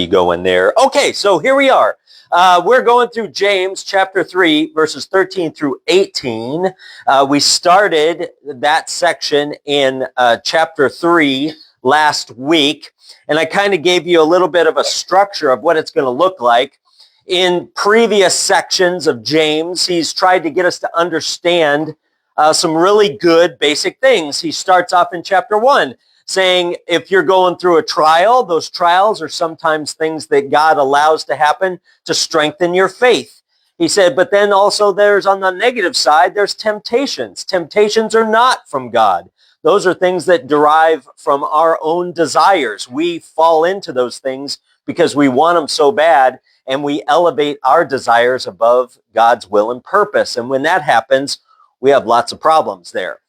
Going there. Okay, so here we are. We're going through James chapter 3, verses 13 through 18. We started that section in chapter 3 last week, and I kind of gave you a little bit of a structure of what it's going to look like. In previous sections of James, he's tried to get us to understand some really good basic things. He starts off in chapter 1 saying if you're going through a trial, those trials are sometimes things that God allows to happen to strengthen your faith. He said, but then also there's on the negative side, there's temptations. Temptations are not from God. Those are things that derive from our own desires. We fall into those things because we want them so bad, and we elevate our desires above God's will and purpose. And when that happens, we have lots of problems there.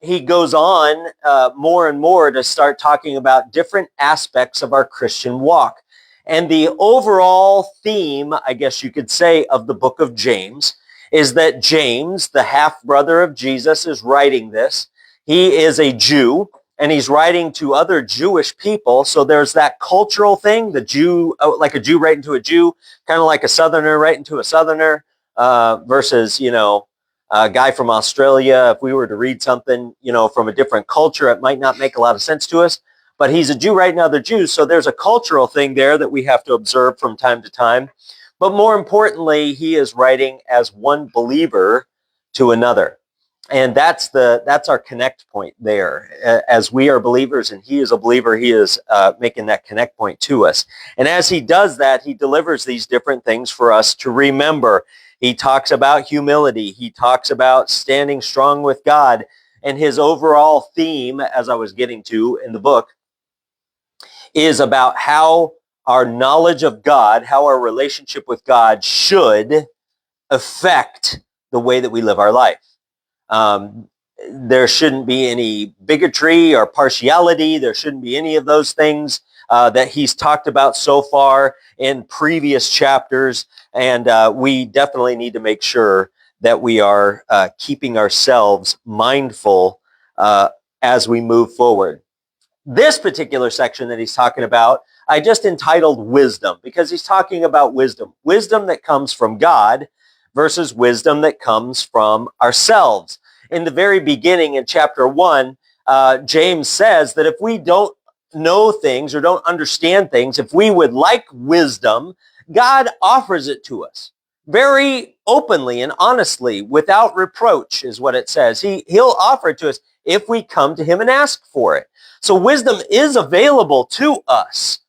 He goes on more and more to start talking about different aspects of our Christian walk. And the overall theme, I guess you could say, of the book of James is that James, the half-brother of Jesus, is writing this. He is a Jew, and he's writing to other Jewish people. So there's that cultural thing, the Jew, like a Jew writing to a Jew, kind of like a Southerner writing to a Southerner, versus, a guy from Australia. If we were to read something, from a different culture, it might not make a lot of sense to us. But he's a Jew writing to other Jews, so there's a cultural thing there that we have to observe from time to time. But more importantly, he is writing as one believer to another. And that's our connect point there. As we are believers and he is a believer, he is making that connect point to us. And as he does that, he delivers these different things for us to remember. He talks about humility. He talks about standing strong with God. And his overall theme, as I was getting to in the book, is about how our knowledge of God, how our relationship with God should affect the way that we live our life. There shouldn't be any bigotry or partiality. There shouldn't be any of those things that he's talked about so far in previous chapters. And we definitely need to make sure that we are keeping ourselves mindful as we move forward. This particular section that he's talking about, I just entitled Wisdom, because he's talking about wisdom. Wisdom that comes from God versus wisdom that comes from ourselves. In the very beginning in chapter 1, James says that if we don't know things or don't understand things, if we would like wisdom, God offers it to us very openly and honestly, without reproach, is what it says. He'll offer it to us if we come to him and ask for it. So wisdom is available to us.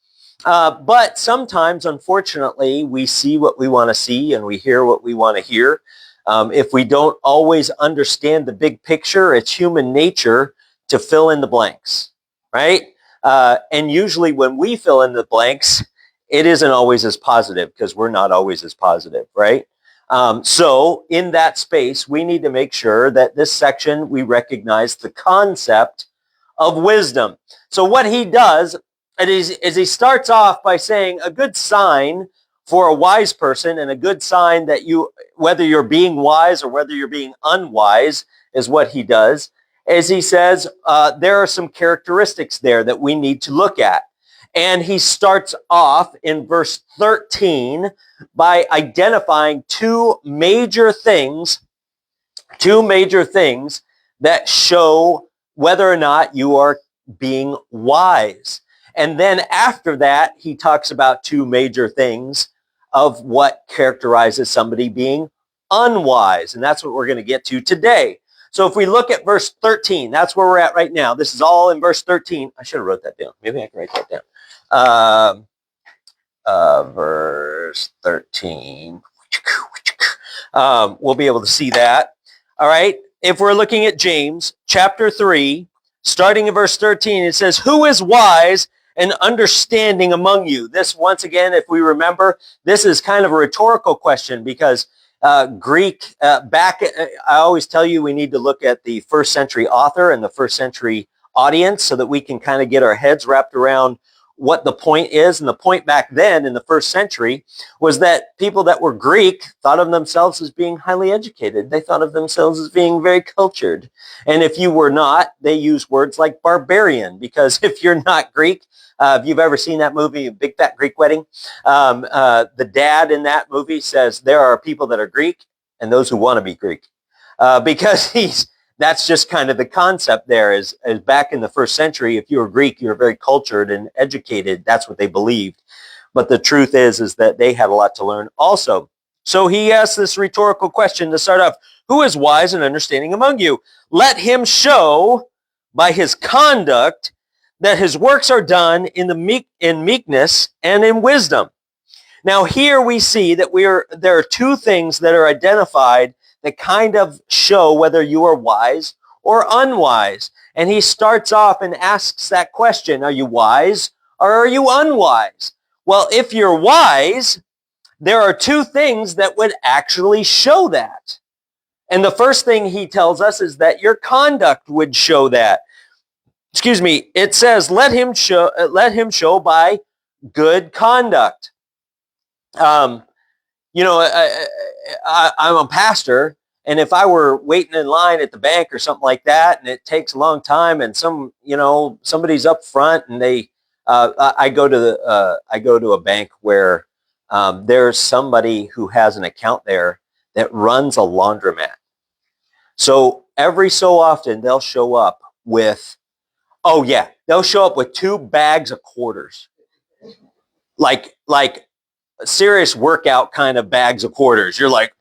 But sometimes, unfortunately, we see what we want to see and we hear what we want to hear. If we don't always understand the big picture, it's human nature to fill in the blanks, right? And usually when we fill in the blanks, it isn't always as positive because we're not always as positive, right? So in that space, we need to make sure that this section, we recognize the concept of wisdom. So what he does is he starts off by saying a good sign for a wise person and a good sign that whether you're being wise or whether you're being unwise, is what he does, is he says there are some characteristics there that we need to look at. And he starts off in verse 13 by identifying two major things that show whether or not you are being wise. And then after that, he talks about two major things of what characterizes somebody being unwise. And that's what we're going to get to today. So if we look at verse 13, that's where we're at right now. This is all in verse 13. I should have wrote that down. Maybe I can write that down. Verse 13. We'll be able to see that. All right. If we're looking at James chapter 3, starting in verse 13, it says, "Who is wise and understanding among you?" This, once again, if we remember, this is kind of a rhetorical question because Greek, I always tell you we need to look at the first century author and the first century audience so that we can kind of get our heads wrapped around what the point is. And the point back then in the first century was that people that were Greek thought of themselves as being highly educated. They thought of themselves as being very cultured. And if you were not, they used words like barbarian, because if you're not Greek, if you've ever seen that movie, Big Fat Greek Wedding, the dad in that movie says there are people that are Greek and those who want to be Greek, because that's just kind of the concept there is back in the first century, if you were Greek, you were very cultured and educated. That's what they believed. But the truth is that they had a lot to learn also. So he asks this rhetorical question to start off: who is wise and understanding among you? Let him show by his conduct that his works are done in meekness and in wisdom. Now here we see that there are two things that are identified that kind of show whether you are wise or unwise. And he starts off and asks that question: are you wise or are you unwise? Well, if you're wise, there are two things that would actually show that. And the first thing he tells us is that your conduct would show that. Excuse me, it says, let him show by good conduct. I'm a pastor, and if I were waiting in line at the bank or something like that, and it takes a long time, and somebody's up front, and I go to a bank where there's somebody who has an account there that runs a laundromat. So every so often they'll show up with, they'll show up with 2 bags of quarters, like serious workout kind of bags of quarters. You're like,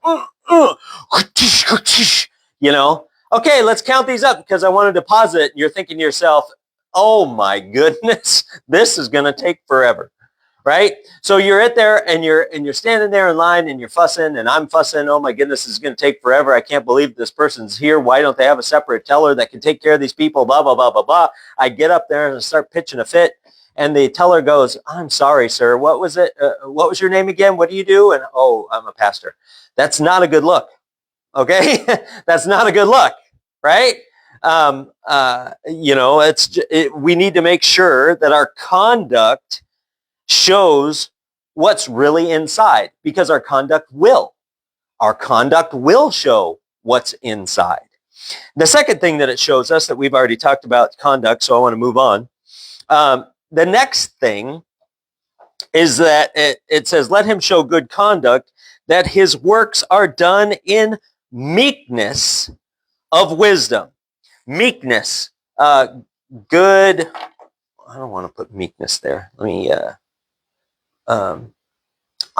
okay, let's count these up because I want to deposit it. And you're thinking to yourself, oh my goodness, this is going to take forever, right? So you're at there and you're standing there in line and you're fussing and I'm fussing. Oh my goodness, this is going to take forever. I can't believe this person's here. Why don't they have a separate teller that can take care of these people? Blah, blah, blah, blah, blah. I get up there and start pitching a fit. And the teller goes, I'm sorry, sir. What was it? What was your name again? What do you do? And, oh, I'm a pastor. That's not a good look. Okay? That's not a good look, right? We need to make sure that our conduct shows what's really inside, because our conduct will show what's inside. The second thing that it shows us, that we've already talked about conduct, so I want to move on. The next thing is that it says, let him show good conduct, that his works are done in meekness of wisdom. Meekness, good. I don't want to put meekness there. Let me, I'll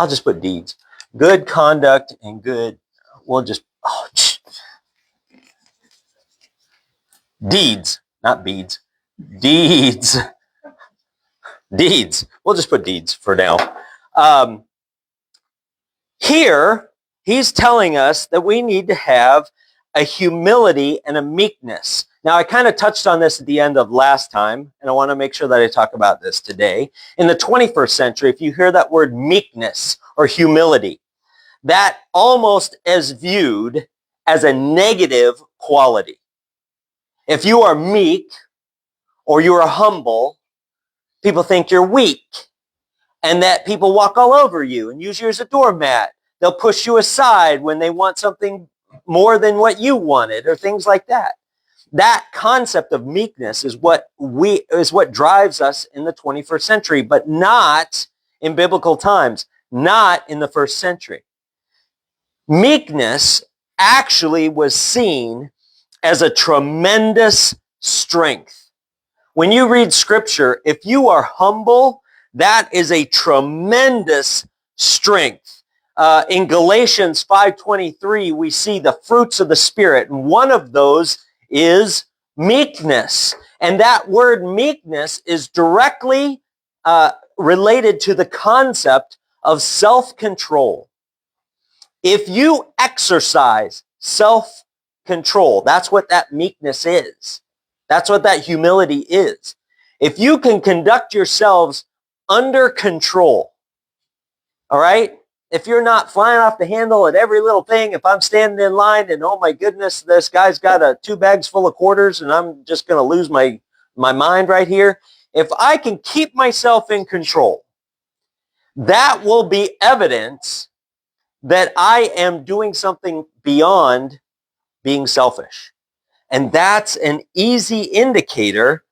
just put deeds. Good conduct and good, deeds, not beads. Deeds. Deeds. We'll just put deeds for now. Here, he's telling us that we need to have a humility and a meekness. Now, I kind of touched on this at the end of last time, and I want to make sure that I talk about this today. In the 21st century, if you hear that word meekness or humility, that almost is viewed as a negative quality. If you are meek or you are humble, people think you're weak, and that people walk all over you and use you as a doormat. They'll push you aside when they want something more than what you wanted, or things like that. That concept of meekness is what drives us in the 21st century, but not in biblical times, not in the first century. Meekness actually was seen as a tremendous strength. When you read scripture, if you are humble, that is a tremendous strength. In Galatians 5:23, we see the fruits of the Spirit, and one of those is meekness. And that word meekness is directly related to the concept of self-control. If you exercise self-control, that's what that meekness is. That's what that humility is. If you can conduct yourselves under control, all right? If you're not flying off the handle at every little thing, if I'm standing in line and, oh my goodness, this guy's got 2 bags full of quarters and I'm just going to lose my mind right here. if I can keep myself in control, that will be evidence that I am doing something beyond being selfish. And that's an easy indicator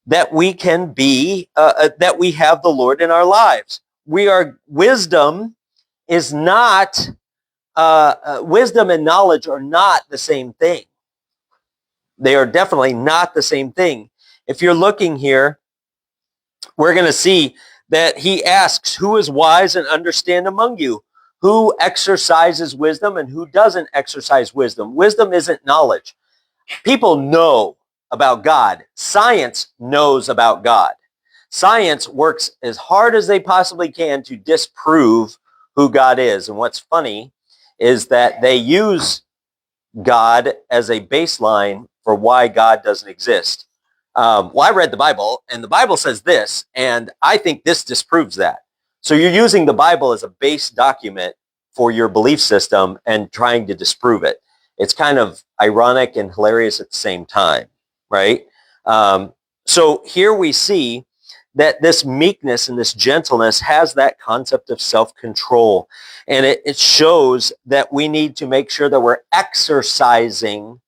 that we can be, that we have the Lord in our lives. Wisdom is not, wisdom and knowledge are not the same thing. They are definitely not the same thing. If you're looking here, we're going to see that he asks, who is wise and understand among you? Who exercises wisdom and who doesn't exercise wisdom? Wisdom isn't knowledge. People know about God. Science knows about God. Science works as hard as they possibly can to disprove who God is. And what's funny is that they use God as a baseline for why God doesn't exist. Well, I read the Bible, and the Bible says this, and I think this disproves that. So you're using the Bible as a base document for your belief system and trying to disprove it. It's kind of ironic and hilarious at the same time, right? So here we see that this meekness and this gentleness has that concept of self-control. And it shows that we need to make sure that we're exercising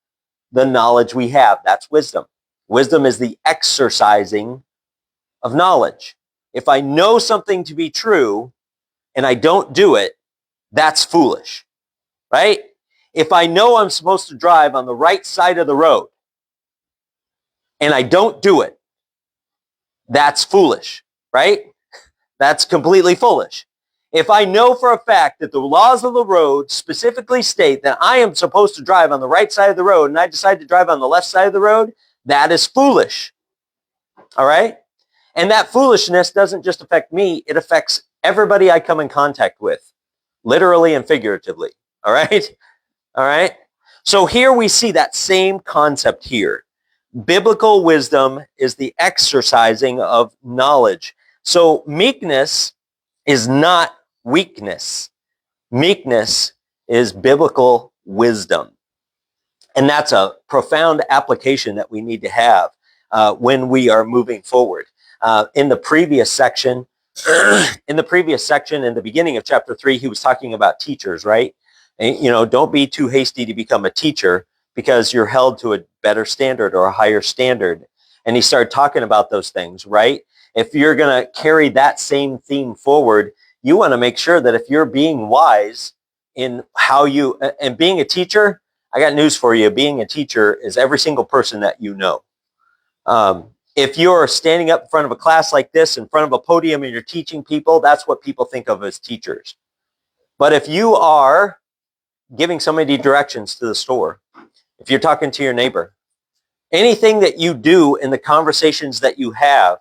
the knowledge we have. That's wisdom. Wisdom is the exercising of knowledge. If I know something to be true and I don't do it, that's foolish, right? If I know I'm supposed to drive on the right side of the road and I don't do it, that's foolish, right? That's completely foolish. If I know for a fact that the laws of the road specifically state that I am supposed to drive on the right side of the road and I decide to drive on the left side of the road, that is foolish. All right? And that foolishness doesn't just affect me, it affects everybody I come in contact with, literally and figuratively. All right? All right? So here we see that same concept here. Biblical wisdom is the exercising of knowledge. So meekness is not weakness. Meekness is biblical wisdom. And that's a profound application that we need to have when we are moving forward. In the previous section, in the beginning of chapter 3, he was talking about teachers, right? And, don't be too hasty to become a teacher because you're held to a better standard or a higher standard. And he started talking about those things, right? If you're going to carry that same theme forward, you want to make sure that if you're being wise in how you, and being a teacher, I got news for you. Being a teacher is every single person that you know. If you're standing up in front of a class like this, in front of a podium, and you're teaching people, that's what people think of as teachers. But if you are giving somebody directions to the store, if you're talking to your neighbor, anything that you do in the conversations that you have,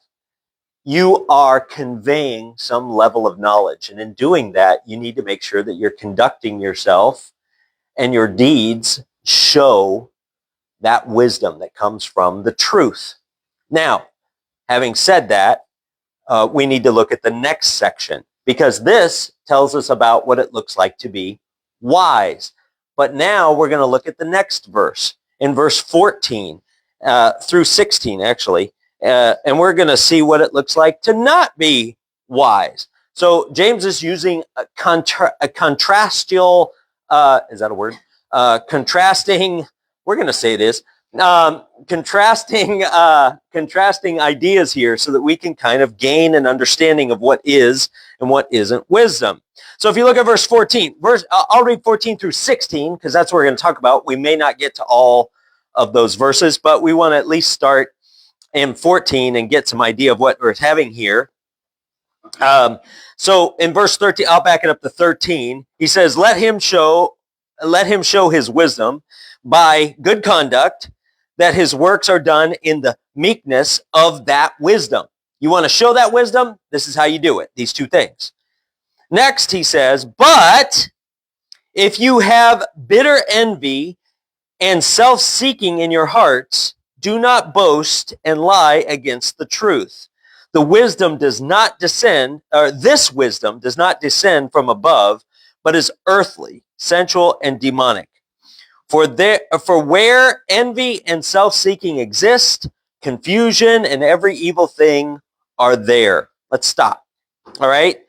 you are conveying some level of knowledge. And in doing that, you need to make sure that you're conducting yourself and your deeds show that wisdom that comes from the truth. Now, having said that, we need to look at the next section because this tells us about what it looks like to be wise. But now we're going to look at the next verse, in verse 14 through 16, actually. And we're going to see what it looks like to not be wise. So James is using a contrastial, is that a word? Contrasting, we're going to say this, contrasting ideas here so that we can kind of gain an understanding of what is and what isn't wisdom. So if you look at verse 14, I'll read 14 through 16 because that's what we're going to talk about. We may not get to all of those verses, but we want to at least start in 14 and get some idea of what we're having here. So in verse 13, I'll back it up to 13. He says, let him show his wisdom by good conduct, that his works are done in the meekness of that wisdom. You want to show that wisdom? This is how you do it. These two things. Next, he says, but if you have bitter envy and self-seeking in your hearts, do not boast and lie against the truth. The wisdom does not descend, or this wisdom does not descend from above, but is earthly, sensual, and demonic. For where envy and self-seeking exist, confusion and every evil thing are there. Let's stop. All right.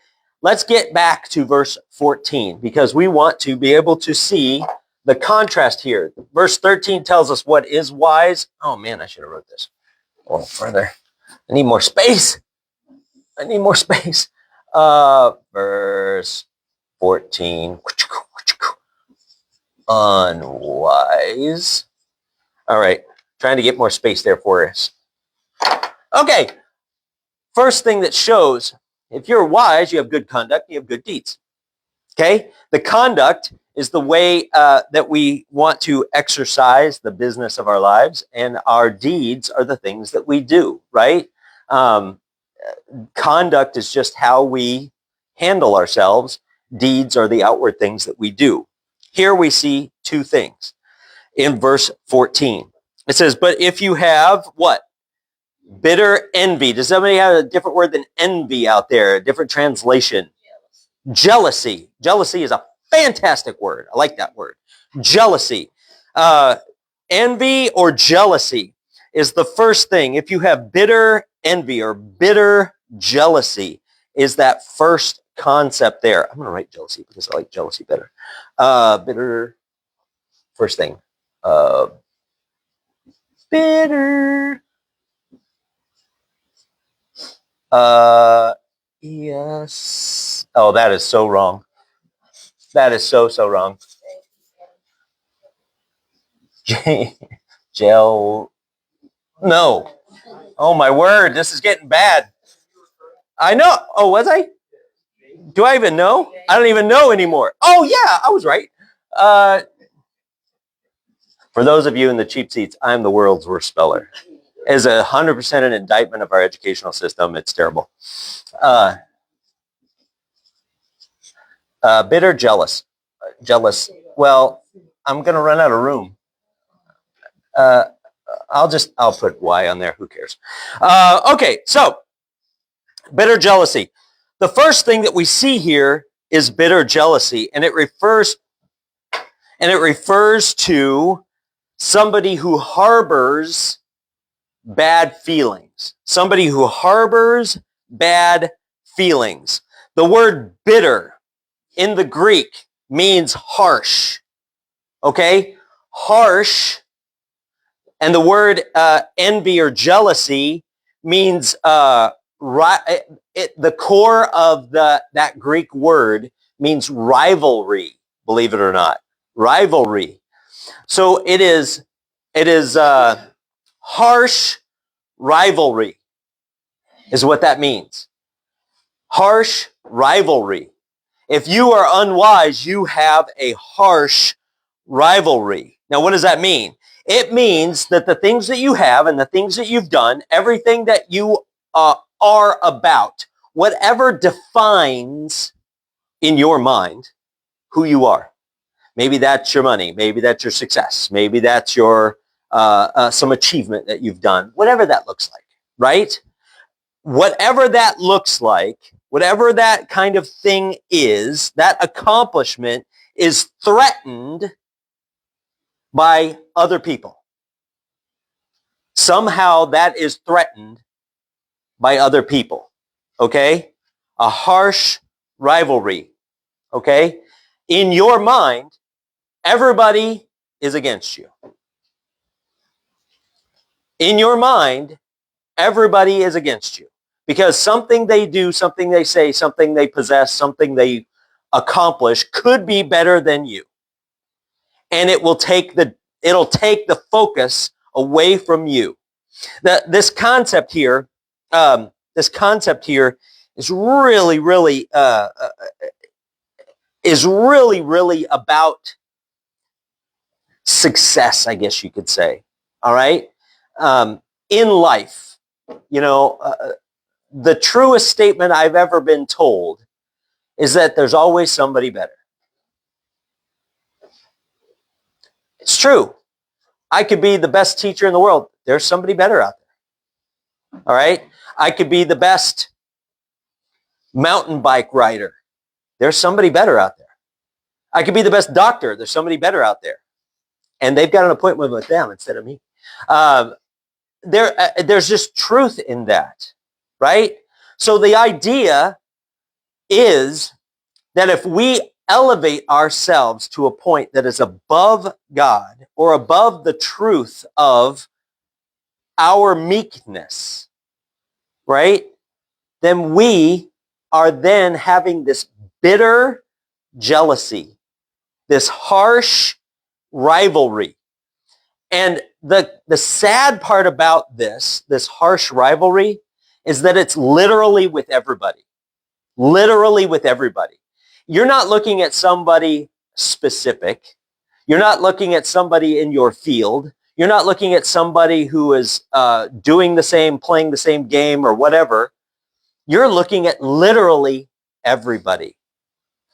Let's get back to verse 14 because we want to be able to see the contrast here. Verse 13 tells us what is wise. Oh man, I should have wrote this a little further. I need more space. I need more space. Verse 14. Unwise. All right. Trying to get more space there for us. Okay. First thing that shows, if you're wise, you have good conduct, you have good deeds. Okay? The conduct is the way that we want to exercise the business of our lives, and our deeds are the things that we do, right? Conduct is just how we handle ourselves. Deeds are the outward things that we do. Here we see two things in verse 14. It says, but if you have what? Bitter envy. Does somebody have a different word than envy out there? A different translation? Jealousy. Jealousy is a fantastic word. I like that word. Jealousy. Envy or jealousy is the first thing. If you have bitter envy or bitter jealousy, is that first concept there. I'm going to write jealousy because I like jealousy better. Bitter. First thing. Bitter. Yes. Oh, that is so wrong. That is so wrong. Gel. No. Oh, my word. This is getting bad. I know. Oh, was I? Do I even know? I don't even know anymore. Oh, yeah, I was right. For those of you in the cheap seats, I'm the world's worst speller. It is 100% an indictment of our educational system. It's terrible. Bitter, jealous. Jealous. Well, I'm going to run out of room. I'll put Y on there. Who cares? Okay, so bitter jealousy. The first thing that we see here is bitter jealousy, and it refers to somebody who harbors bad feelings. Somebody who harbors bad feelings. The word bitter in the Greek means harsh. Okay? Harsh. And the word envy or jealousy means the core of that Greek word means rivalry, believe it or not. Rivalry. So it is harsh rivalry is what that means. Harsh rivalry. If you are unwise, you have a harsh rivalry. Now, what does that mean? It means that the things that you have and the things that you've done, everything that you are about, whatever defines in your mind who you are. Maybe that's your money. Maybe that's your success. Maybe that's your some achievement that you've done. Whatever that looks like, right? Whatever that looks like, whatever that kind of thing is, that accomplishment is threatened by other people. Somehow that is threatened by other people. Okay? A harsh rivalry. Okay? In your mind, everybody is against you. In your mind, everybody is against you. Because something they do, something they say, something they possess, something they accomplish could be better than you. And it'll take the focus away from you. This concept here is really about success, I guess you could say. All right, in life, the truest statement I've ever been told is that there's always somebody better. It's true. I could be the best teacher in the world. There's somebody better out there. All right? I could be the best mountain bike rider. There's somebody better out there. I could be the best doctor. There's somebody better out there. And they've got an appointment with them instead of me. There's just truth in that, right? So the idea is that if we elevate ourselves to a point that is above God or above the truth of our meekness, right? Then we are then having this bitter jealousy, this harsh rivalry. And the sad part about this harsh rivalry, is that it's literally with everybody. Literally with everybody. You're not looking at somebody specific. You're not looking at somebody in your field. You're not looking at somebody who is doing the same, playing the same game or whatever. You're looking at literally everybody.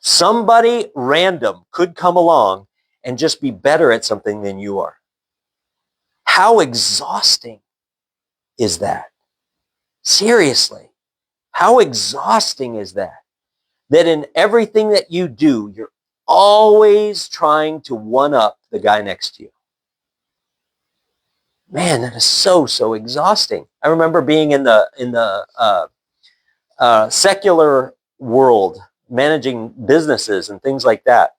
Somebody random could come along and just be better at something than you are. How exhausting is that? Seriously, how exhausting is that? That in everything that you do, you're always trying to one-up the guy next to you. Man, that is so exhausting. I remember being in the secular world, managing businesses and things like that,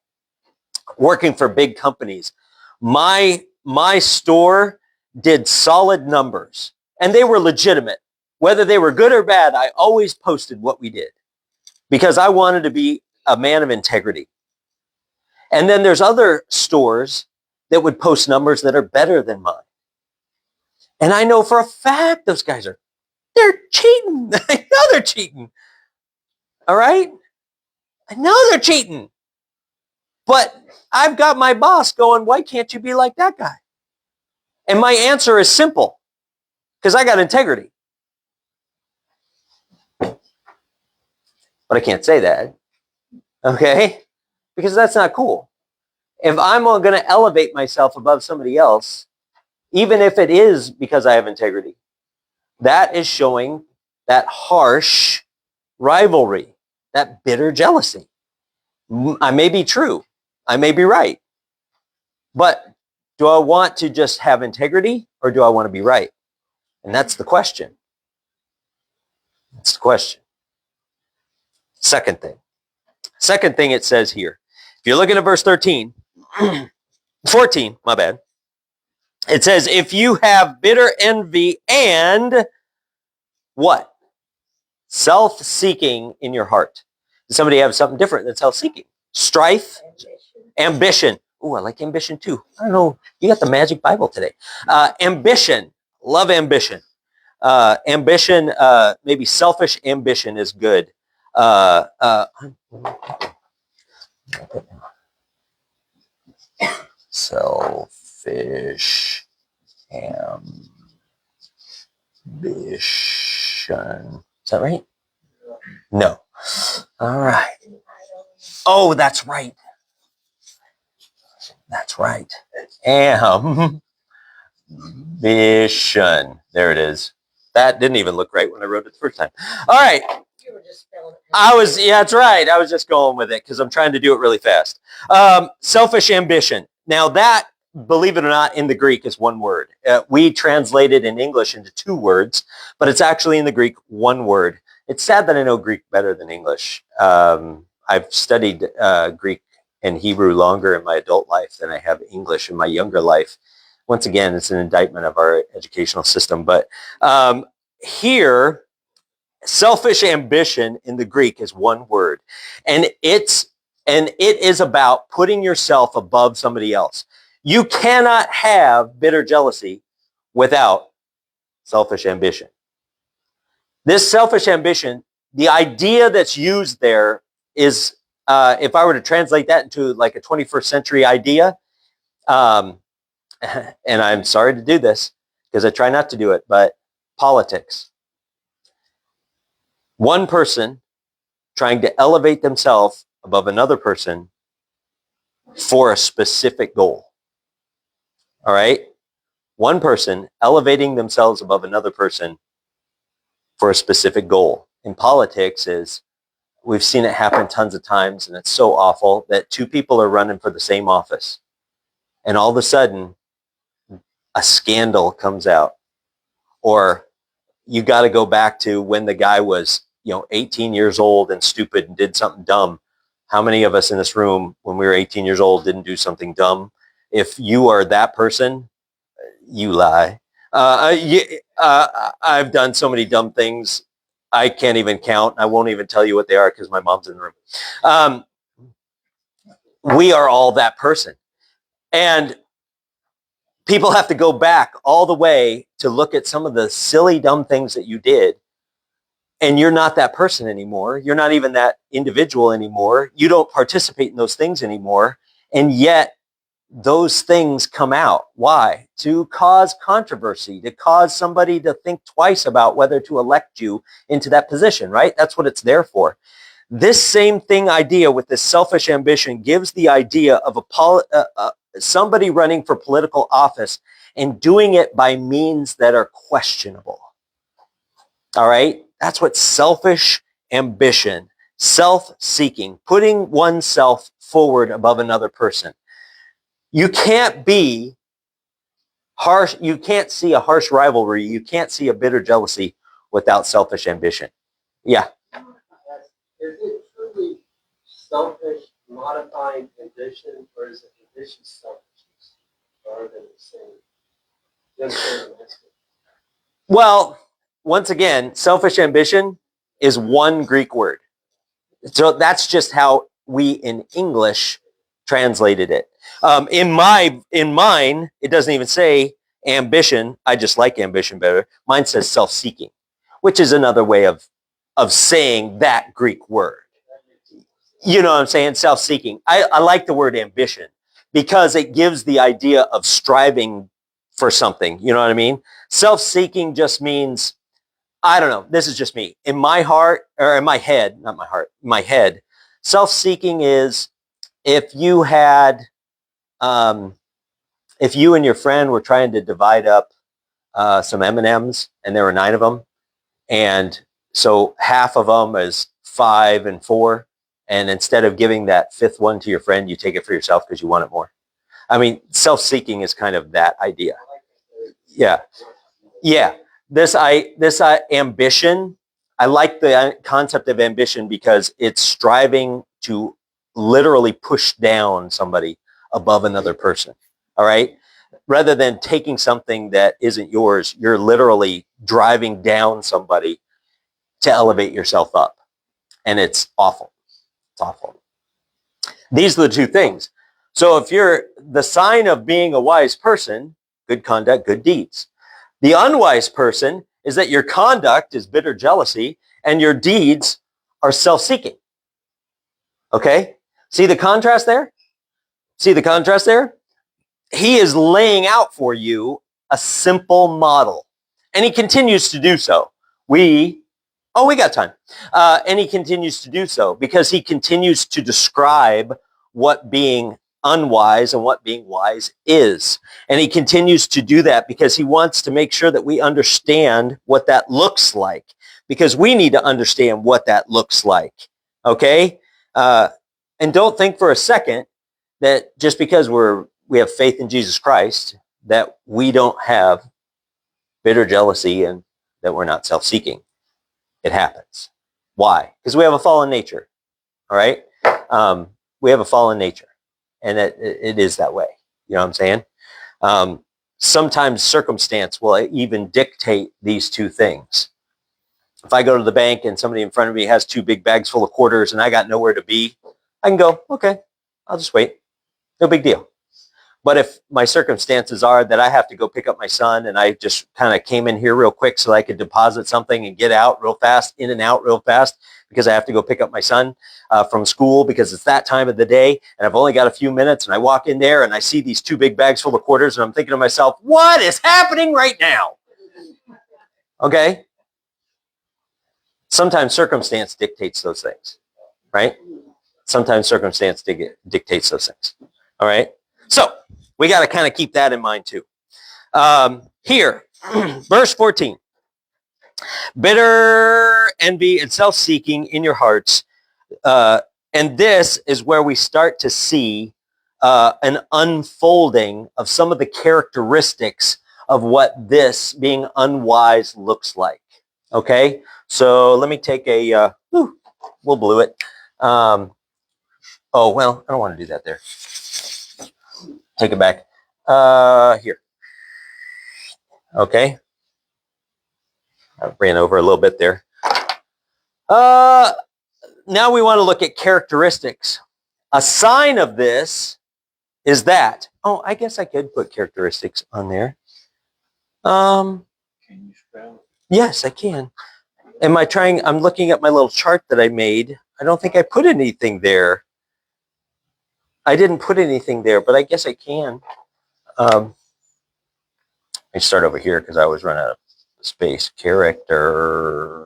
working for big companies. My store did solid numbers, and they were legitimate. Whether they were good or bad, I always posted what we did because I wanted to be a man of integrity. And then there's other stores that would post numbers that are better than mine. And I know for a fact those guys they're cheating. I know they're cheating. All right? I know they're cheating. But I've got my boss going, why can't you be like that guy? And my answer is simple, because I got integrity. But I can't say that, okay? Because that's not cool. If I'm going to elevate myself above somebody else, even if it is because I have integrity, that is showing that harsh rivalry, that bitter jealousy. I may be true. I may be right. But do I want to just have integrity or do I want to be right? And that's the question. That's the question. Second thing it says here. If you're looking at verse 14, my bad. It says, if you have bitter envy and what? Self-seeking in your heart. Does somebody have something different than self-seeking? Strife, ambition. Ooh, I like ambition too. I don't know. You got the magic Bible today. Ambition. Love ambition. Ambition, maybe selfish ambition is good. Selfish ambition. Is that right? No. All right. Oh, that's right. That's right. Ambition. There it is. That didn't even look right when I wrote it the first time. All right. You were just spelling it. Yeah, that's right. I was just going with it because I'm trying to do it really fast. Selfish ambition. Now that, believe it or not, in the Greek is one word. We translate it in English into two words, but it's actually in the Greek one word. It's sad that I know Greek better than English. I've studied Greek and Hebrew longer in my adult life than I have English in my younger life. Once again, it's an indictment of our educational system. But here, selfish ambition in the Greek is one word. And it is about putting yourself above somebody else. You cannot have bitter jealousy without selfish ambition. This selfish ambition, the idea that's used there is, if I were to translate that into like a 21st century idea, and I'm sorry to do this because I try not to do it, but politics. One person trying to elevate themselves above another person for a specific goal. All right? One person elevating themselves above another person for a specific goal. In politics we've seen it happen tons of times, and it's so awful that two people are running for the same office. And all of a sudden, a scandal comes out. Or you got to go back to when the guy was, 18 years old and stupid and did something dumb. How many of us in this room, when we were 18 years old, didn't do something dumb? If you are that person, you lie. I've done so many dumb things, I can't even count. I won't even tell you what they are because my mom's in the room. We are all that person. And people have to go back all the way to look at some of the silly, dumb things that you did. And you're not that person anymore. You're not even that individual anymore. You don't participate in those things anymore. And yet those things come out. Why? To cause controversy, to cause somebody to think twice about whether to elect you into that position, right? That's what it's there for. This same thing idea with this selfish ambition gives the idea of somebody running for political office and doing it by means that are questionable. All right? That's what selfish ambition, self-seeking, putting oneself forward above another person. You can't be harsh. You can't see a harsh rivalry. You can't see a bitter jealousy without selfish ambition. Yeah. Is it truly selfish, modifying ambition, or is it ambitious selfishness rather than the same? Well, once again, selfish ambition is one Greek word. So that's just how we in English translated it. In mine, it doesn't even say ambition. I just like ambition better. Mine says self-seeking, which is another way of saying that Greek word. You know what I'm saying? Self-seeking. I like the word ambition because it gives the idea of striving for something. You know what I mean? Self-seeking just means, I don't know. This is just me. In my heart, or in my head, not my heart, my head, self-seeking is if you had, if you and your friend were trying to divide up some M&Ms and there were 9 of them. And so half of them is 5 and 4. And instead of giving that 5th one to your friend, you take it for yourself because you want it more. I mean, self-seeking is kind of that idea. Yeah. Yeah. This ambition, I like the concept of ambition because it's striving to literally push down somebody above another person. All right. Rather than taking something that isn't yours, you're literally driving down somebody to elevate yourself up. And it's awful. It's awful. These are the two things. So if you're the sign of being a wise person, good conduct, good deeds. The unwise person is that your conduct is bitter jealousy and your deeds are self-seeking. Okay? See the contrast there? See the contrast there? He is laying out for you a simple model. And he continues to do so. We got time. And he continues to do so because he continues to describe what being unwise and what being wise is. And he continues to do that because he wants to make sure that we understand what that looks like, because we need to understand what that looks like. Okay? And don't think for a second that just because we have faith in Jesus Christ, that we don't have bitter jealousy and that we're not self-seeking. It happens. Why? Because we have a fallen nature. All right? We have a fallen nature. And it is that way. You know what I'm saying? Sometimes circumstance will even dictate these two things. If I go to the bank and somebody in front of me has 2 big bags full of quarters and I got nowhere to be, I can go, okay, I'll just wait. No big deal. But if my circumstances are that I have to go pick up my son and I just kind of came in here real quick so I could deposit something and get out real fast, in and out real fast, because I have to go pick up my son from school because it's that time of the day and I've only got a few minutes, and I walk in there and I see these 2 big bags full of quarters and I'm thinking to myself, what is happening right now? Okay? Sometimes circumstance dictates those things, right? Sometimes circumstance dictates those things. All right? So we got to kind of keep that in mind too. Here, verse 14. Bitter envy and self-seeking in your hearts. And this is where we start to see an unfolding of some of the characteristics of what this being unwise looks like. Okay, so let me take a, we'll blue it. Oh, well, I don't want to do that there. Take it back. Here. Okay. I ran over a little bit there. Now we want to look at characteristics. A sign of this is that. Oh, I guess I could put characteristics on there. Can you spell? Yes, I can. I'm looking at my little chart that I made. I don't think I put anything there. I didn't put anything there, but I guess I can. Let me start over here because I always run out of space. Character.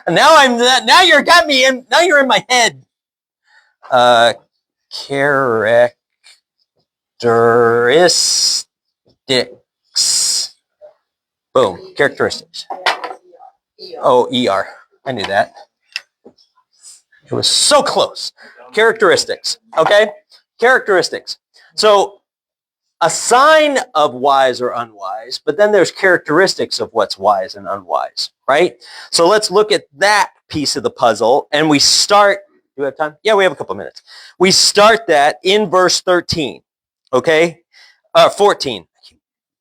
Now you're got me in. Now you're in my head. Characteristics. Boom. Characteristics. Oh, ER. I knew that. It was so close. Characteristics. Okay? Characteristics. So a sign of wise or unwise, but then there's characteristics of what's wise and unwise, right? So let's look at that piece of the puzzle, and we start. Do we have time? Yeah, we have a couple minutes. We start that in verse 13, okay? 14.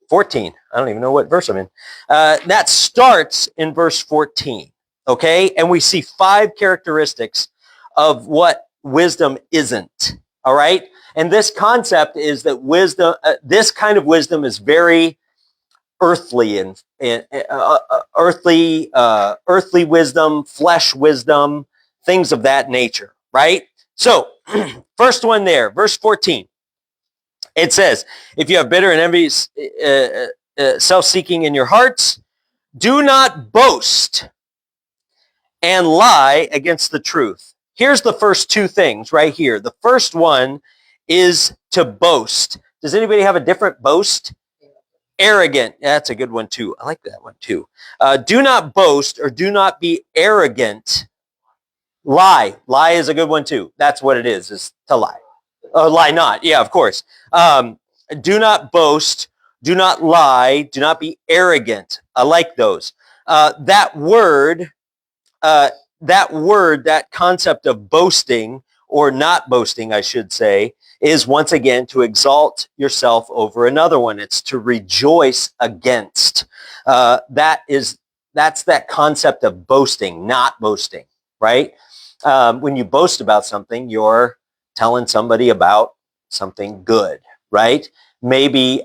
14. I don't even know what verse I'm in. That starts in verse 14, okay? And we see 5 characteristics of what wisdom isn't, all right? And this concept is that wisdom, this kind of wisdom is very earthly and earthly wisdom, flesh wisdom, things of that nature, right? So, first one there, verse 14. It says, if you have bitter and envious, self-seeking in your hearts, do not boast and lie against the truth. Here's the first 2 things right here. The first one is to boast. Does anybody have a different boast? Arrogant. That's a good one too. I like that one too. Do not boast or do not be arrogant. Lie. Lie is a good one too. That's what it is to lie. Lie not. Yeah, of course. Do not boast. Do not lie. Do not be arrogant. I like those. That word, that concept of boasting or not boasting, I should say, is once again to exalt yourself over another one. It's to rejoice against. That's that concept of boasting, not boasting, right? When you boast about something, you're telling somebody about something good, right? Maybe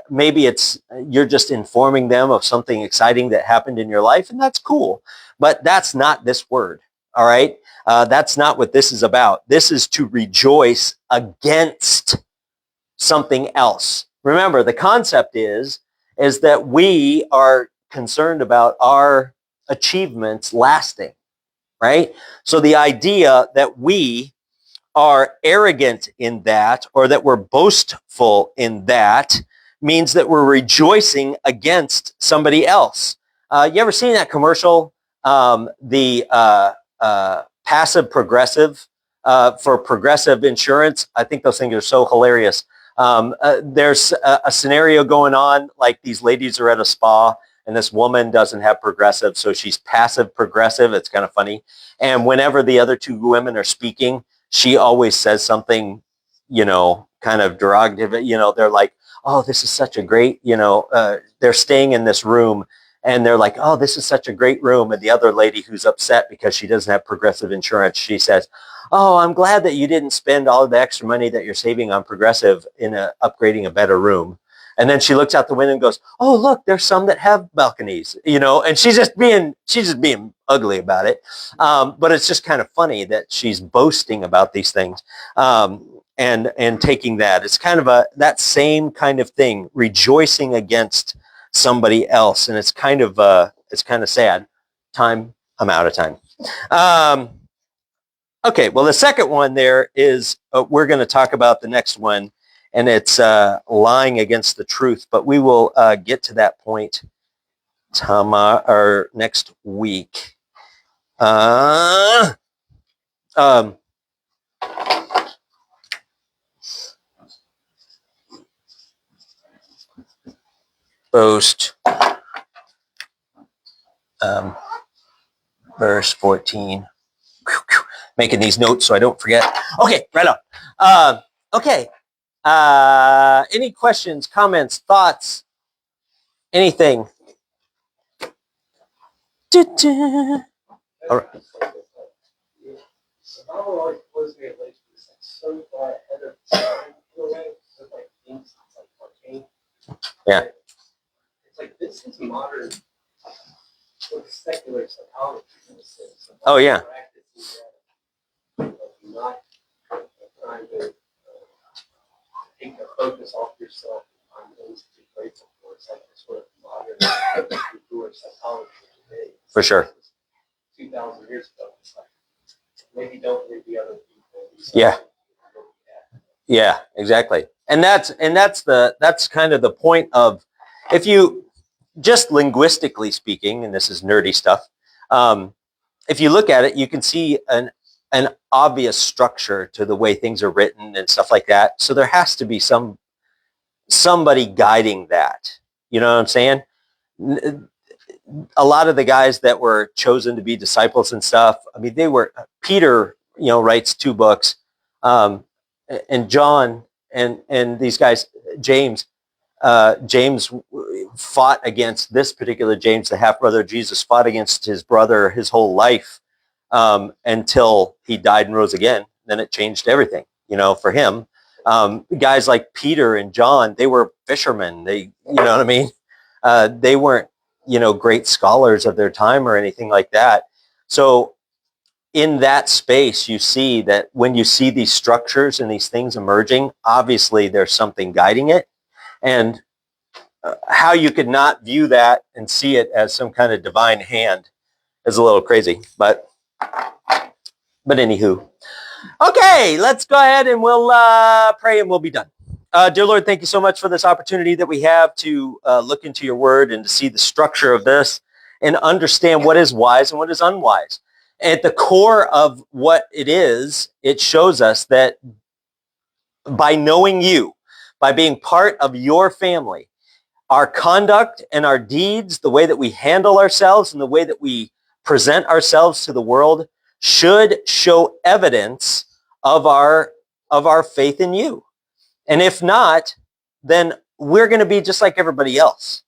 it's you're just informing them of something exciting that happened in your life, and that's cool. But that's not this word, all right? That's not what this is about. This is to rejoice against something else. Remember, the concept is that we are concerned about our achievements lasting, right? So the idea that we are arrogant in that or that we're boastful in that means that we're rejoicing against somebody else. You ever seen that commercial? The passive progressive for Progressive Insurance. I think those things are so hilarious. There's a scenario going on, like these ladies are at a spa and this woman doesn't have Progressive, so she's passive progressive. It's kind of funny. And whenever the other 2 women are speaking, she always says something, kind of derogative. They're like, oh, this is such a great, they're staying in this room and they're like, oh, this is such a great room. And the other lady who's upset because she doesn't have Progressive insurance, she says, oh, I'm glad that you didn't spend all of the extra money that you're saving on Progressive in upgrading a better room. And then she looks out the window and goes, oh, look, there's some that have balconies, and she's just being ugly about it. But it's just kind of funny that she's boasting about these things and taking that. It's kind of that same kind of thing, rejoicing against somebody else. And it's kind of sad. I'm out of time. Okay, well, the second one there is we're going to talk about the next one, and it's lying against the truth. But we will get to that point or next week. Boast Verse 14. Making these notes so I don't forget. Okay, right on. Okay. Any questions, comments, thoughts, anything? All right. The novel always blows me away because it's like so far ahead of its time in a way. So like things it's like arcane. Yeah. It's like this is modern sort of secular psychology in a sense. Oh, yeah. Practicing that, not trying to take the focus off yourself on things to be grateful for. It's like this sort of modern psychology today. For sure. 2,000 years ago, it's like maybe don't be other people. Yeah. Yeah, exactly. And that's kind of the point of, if you just linguistically speaking, and this is nerdy stuff, if you look at it, you can see an obvious structure to the way things are written and stuff like that. So there has to be somebody guiding that. You know what I'm saying? A lot of the guys that were chosen to be disciples and stuff, I mean, Peter, writes 2 books, and John and these guys, James fought against this particular James, the half-brother of Jesus, fought against his brother his whole life, until he died and rose again. Then it changed everything, for him. Guys like Peter and John, they were fishermen. You know what I mean? They weren't, great scholars of their time or anything like that. So in that space, you see that when you see these structures and these things emerging, obviously there's something guiding it. And how you could not view that and see it as some kind of divine hand is a little crazy. But anywho. Okay, let's go ahead and we'll pray and we'll be done. Dear Lord, thank you so much for this opportunity that we have to look into your word and to see the structure of this and understand what is wise and what is unwise. At the core of what it is, it shows us that by knowing you, by being part of your family, our conduct and our deeds, the way that we handle ourselves and the way that we present ourselves to the world should show evidence of our faith in you. And if not, then we're going to be just like everybody else.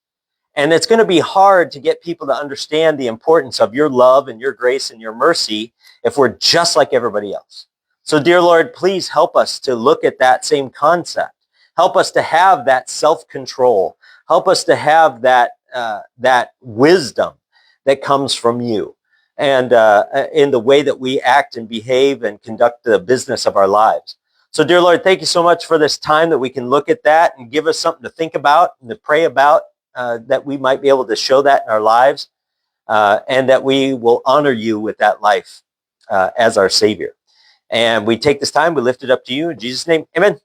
And it's going to be hard to get people to understand the importance of your love and your grace and your mercy if we're just like everybody else. So, dear Lord, please help us to look at that same concept. Help us to have that self-control. Help us to have that wisdom that comes from you, and in the way that we act and behave and conduct the business of our lives. So, dear Lord, thank you so much for this time that we can look at that and give us something to think about and to pray about, that we might be able to show that in our lives, and that we will honor you with that life as our Savior. And we take this time, we lift it up to you. In Jesus' name, amen.